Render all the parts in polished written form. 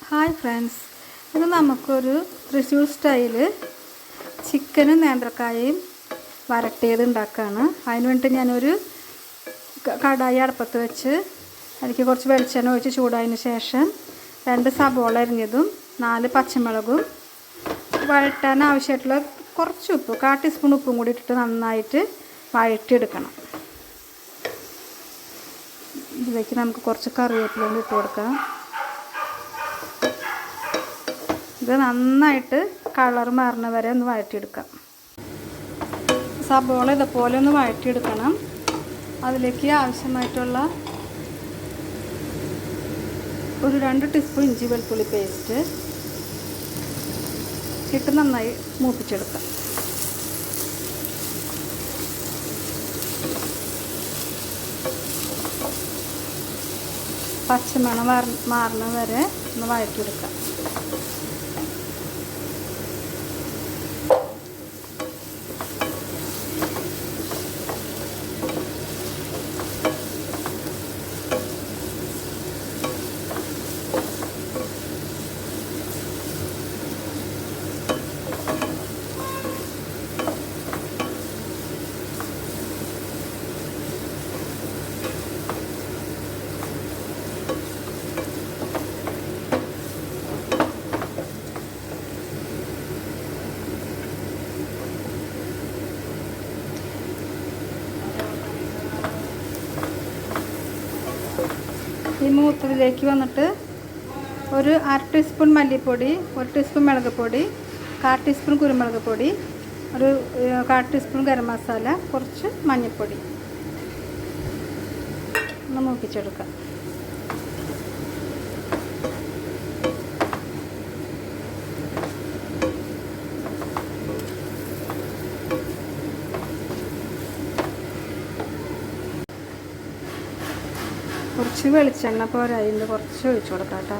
Hi friends, ഇത് നമുക്കൊരു Thrissur style ചിക്കനും നേന്ത്രക്കായയും വരട്ടിയത് ഉണ്ടാക്കുകയാണ്. അതിന് വേണ്ടി ഞാനൊരു കടായി അടുപ്പത്ത് വെച്ച് അതിലേക്ക് കുറച്ച് വെളിച്ചെണ്ണ ഒഴിച്ച് ചൂടായതിന് ശേഷം 2 സബോള അരിഞ്ഞതും 4 പച്ചമുളകും വഴറ്റാൻ ആവശ്യമായിട്ടുള്ള കുറച്ച് ഉപ്പ്, 1/4 ടീസ്പൂൺ ഉപ്പും കൂടി ഇട്ടിട്ട് നന്നായിട്ട് വഴറ്റിയെടുക്കണം. ഇതിലേക്ക് നമുക്ക് കുറച്ച് കറിവേപ്പില ഇട്ട് കൊടുക്കാം. ഇത് നന്നായിട്ട് കളർ മാറുന്ന വരെ ഒന്ന് വഴറ്റിയെടുക്കാം. സബോള ഇതുപോലെ ഒന്ന് വഴറ്റിയെടുക്കണം. അതിലേക്ക് ആവശ്യമായിട്ടുള്ള ഒരു 2 ടീസ്പൂൺ ഇഞ്ചി വെളുത്തുള്ളി പേസ്റ്റ് ഇട്ട് നന്നായി മൂപ്പിച്ചെടുക്കാം. പച്ചമണം മാറുന്ന വരെ ഒന്ന് വഴറ്റിയെടുക്കാം. ഈ മൂത്തതിലേക്ക് വന്നിട്ട് ഒരു 1/2 ടീസ്പൂൺ മല്ലിപ്പൊടി, 1 ടീസ്പൂൺ മുളക് പൊടി, 1/4 ടീസ്പൂൺ കുരുമുളക് പൊടി, ഒരു 1/4 ടീസ്പൂൺ ഗരം മസാല, കുറച്ച് മഞ്ഞൾപ്പൊടി ഒന്ന് മൂപ്പിച്ചെടുക്കാം. കുറച്ച് വെളിച്ചെണ്ണ പോരാ, അതിൻ്റെ കുറച്ച് ഒഴിച്ചു കൊടുക്കാം കേട്ടോ.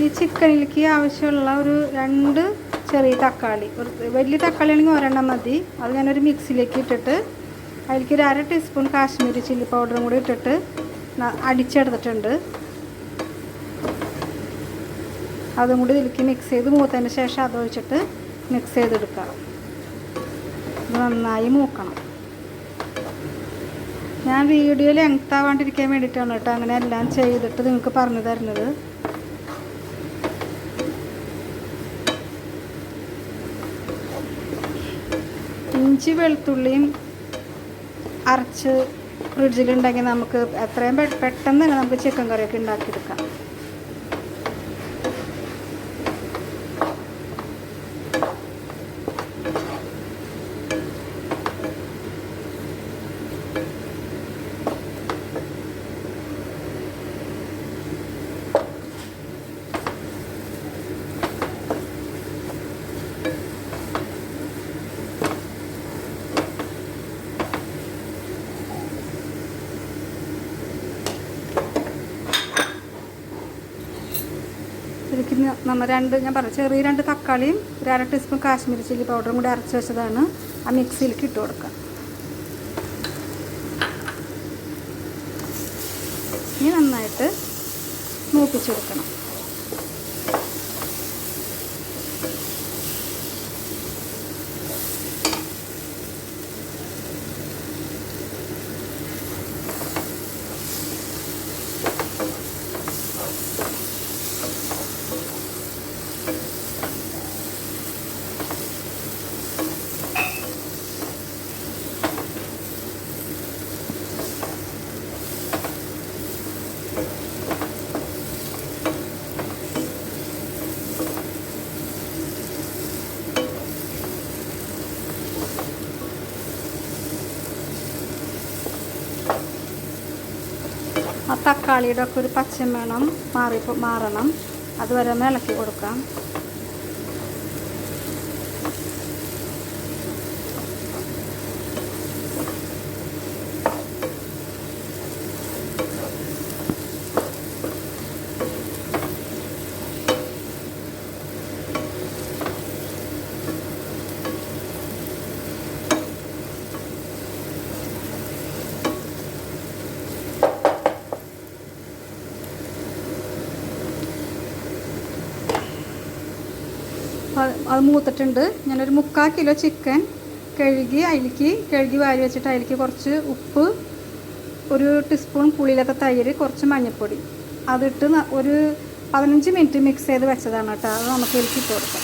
ഈ ചിക്കനിലേക്ക് ആവശ്യമുള്ള ഒരു 2 ചെറിയ തക്കാളി, ഒരു വലിയ തക്കാളി ആണെങ്കിൽ 1 മതി. അത് ഞാനൊരു മിക്സിയിലേക്ക് ഇട്ടിട്ട് അതിലേക്ക് ഒരു 1/2 ടീസ്പൂൺ കാശ്മീരി ചില്ലി പൗഡറും കൂടി ഇട്ടിട്ട് അടിച്ചെടുത്തിട്ടുണ്ട്. അതും കൂടി ഇതിലേക്ക് മിക്സ് ചെയ്ത് മൂത്തതിന് ശേഷം അതൊഴിച്ചിട്ട് മിക്സ് ചെയ്തെടുക്കാം. ഇത് നന്നായി മൂക്കണം. ഞാൻ വീഡിയോ ലെങ്ത് ആവാണ്ടിരിക്കാൻ വേണ്ടിയിട്ടാണ് കേട്ടോ അങ്ങനെ എല്ലാം ചെയ്തിട്ട് നിങ്ങൾക്ക് പറഞ്ഞു തരുന്നത്. ഇഞ്ചി വെളുത്തുള്ളിയും അരച്ച് ഫ്രിഡ്ജിലുണ്ടെങ്കിൽ നമുക്ക് എത്രയും പെട്ടെന്ന് തന്നെ നമുക്ക് ചിക്കൻ കറിയൊക്കെ ഉണ്ടാക്കിയെടുക്കാം. ഇതിലേക്ക് നമ്മൾ ഞാൻ പറഞ്ഞു ചെറിയ 2 തക്കാളിയും ഒരു 1/2 ടീസ്പൂൺ കാശ്മീരി ചില്ലി പൗഡറും കൂടി അരച്ച് വെച്ചതാണ് ആ മിക്സിയിലേക്ക് ഇട്ട് കൊടുക്കാം. ഇനി നന്നായിട്ട് മൂപ്പിച്ചെടുക്കണം. ആ തക്കാളിയുടെ ഒക്കെ ഒരു പച്ചമണം മാറണം. അതുവരെ ഇളക്കി കൊടുക്കാം. അത് മൂത്തിട്ടുണ്ട്. ഞാനൊരു 3/4 കിലോ ചിക്കൻ കഴുകി വാരി വെച്ചിട്ട് അതിലേക്ക് കുറച്ച് ഉപ്പ്, 1 ടീസ്പൂൺ പുളിയില്ലാത്ത തൈര്, കുറച്ച് മഞ്ഞൾപ്പൊടി അതിട്ട് ഒരു 15 മിനിറ്റ് മിക്സ് ചെയ്ത് വെച്ചതാണ് കേട്ടോ. അത് നമുക്ക് ഇതിലേക്ക് ഇട്ട് കൊടുക്കാം.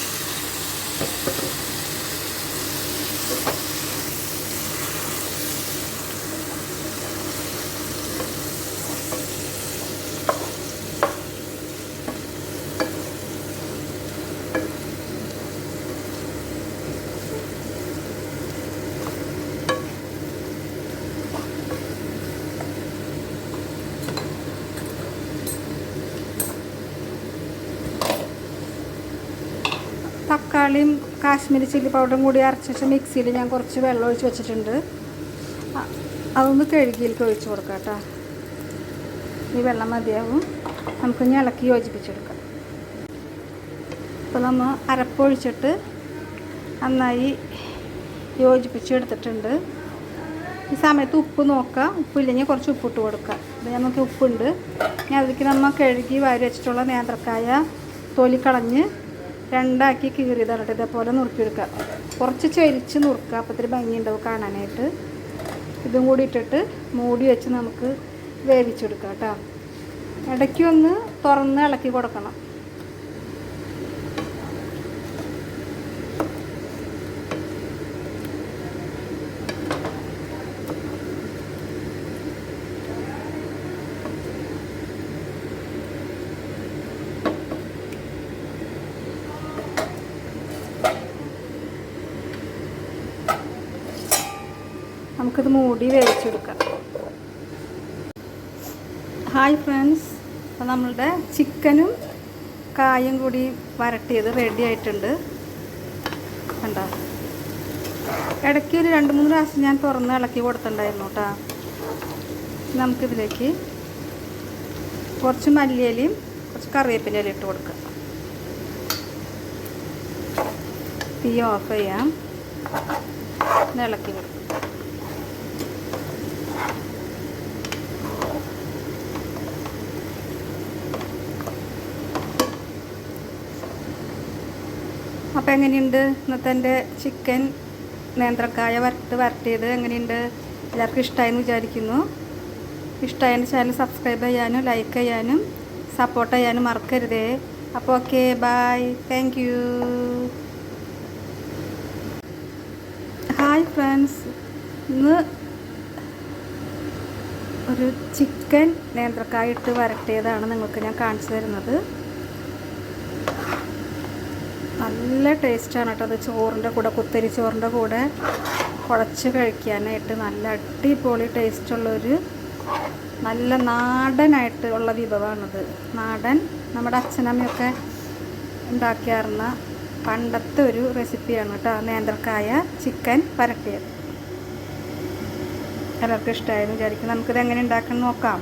തക്കാളിയും കാശ്മീരി ചില്ലി പൗഡറും കൂടി അരച്ച മിക്സിയിൽ ഞാൻ കുറച്ച് വെള്ളം ഒഴിച്ച് വെച്ചിട്ടുണ്ട്. അതൊന്ന് കഴുകിയിലേക്ക് ഒഴിച്ച് കൊടുക്കാം കേട്ടോ. ഈ വെള്ളം മതിയാവും. നമുക്കിനി ഇളക്കി യോജിപ്പിച്ചെടുക്കാം. അപ്പോൾ നമ്മൾ അരപ്പൊഴിച്ചിട്ട് നന്നായി യോജിപ്പിച്ചെടുത്തിട്ടുണ്ട്. ഈ സമയത്ത് ഉപ്പ് നോക്കാം. ഉപ്പില്ലെങ്കിൽ കുറച്ച് ഉപ്പിട്ട് കൊടുക്കാം. ഇത് നമുക്ക് ഉപ്പുണ്ട്. ഇനി അതിലേക്ക് നമ്മൾ കഴുകി വാരി വെച്ചിട്ടുള്ള നേന്ത്രക്കായ തൊലി കളഞ്ഞ് 2ആക്കി കീറിയതാണ് കേട്ടോ. ഇതേപോലെ നുറുക്കിയെടുക്കുക. കുറച്ച് ചെരിച്ച് നുറുക്കുക. അപ്പോൾ ഇത്തിരി ഭംഗിയുണ്ടാവും കാണാനായിട്ട്. ഇതും കൂടി ഇട്ടിട്ട് മൂടി വെച്ച് നമുക്ക് വേവിച്ചെടുക്കാം കേട്ടോ. ഇടയ്ക്ക് ഒന്ന് തുറന്ന് ഇളക്കി കൊടുക്കണം. നമുക്കിത് മൂടി വേവിച്ചെടുക്കാം. ഹായ് ഫ്രണ്ട്സ്, അപ്പോൾ നമ്മളുടെ ചിക്കനും കായും കൂടി വരട്ടിയത് റെഡി ആയിട്ടുണ്ട്. കണ്ടോ, ഇടയ്ക്ക് ഒരു 2-3 പ്രാവശ്യം ഞാൻ തുറന്ന് ഇളക്കി കൊടുത്തിട്ടുണ്ടായിരുന്നു കേട്ടോ. നമുക്കിതിലേക്ക് കുറച്ച് മല്ലിയിലയും കുറച്ച് കറിവേപ്പിലയിലും ഇട്ട് കൊടുക്കാം. തീ ഓഫ് ചെയ്യാം. ഇളക്കി കൊടുക്കാം. അപ്പോൾ എങ്ങനെയുണ്ട് ഇന്നത്തെ എൻ്റെ ചിക്കൻ നേന്ത്രക്കായ വരട്ടിയത് എങ്ങനെയുണ്ട്? എല്ലാവർക്കും ഇഷ്ടമായെന്ന് വിചാരിക്കുന്നു. ഇഷ്ടമായ എൻ്റെ ചാനൽ സബ്സ്ക്രൈബ് ചെയ്യാനും ലൈക്ക് ചെയ്യാനും സപ്പോർട്ട് ചെയ്യാനും മറക്കരുതേ. അപ്പോൾ okay, bye, thank you. Hi friends, ഇന്ന് ഒരു ചിക്കൻ നേന്ത്രക്കായ ഇട്ട് വരട്ടിയതാണ് നിങ്ങൾക്ക് ഞാൻ കാണിച്ചു തരുന്നത്. നല്ല ടേസ്റ്റാണ് കേട്ടോ. അത് ചോറിൻ്റെ കൂടെ, കുത്തരി ചോറിൻ്റെ കൂടെ കുഴച്ച് കഴിക്കാനായിട്ട് നല്ല അടിപൊളി ടേസ്റ്റുള്ളൊരു നല്ല നാടനായിട്ട് ഉള്ള വിഭവമാണിത്. നാടൻ നമ്മുടെ അച്ഛനമ്മയൊക്കെ ഉണ്ടാക്കിയായിരുന്ന പണ്ടത്തെ ഒരു റെസിപ്പിയാണ് കേട്ടോ. നേന്ത്രക്കായ ചിക്കൻ വരട്ടിയത്. എല്ലാവർക്കും ഇഷ്ടമായെന്ന് വിചാരിക്കും. നമുക്കിത് എങ്ങനെ ഉണ്ടാക്കണം നോക്കാം.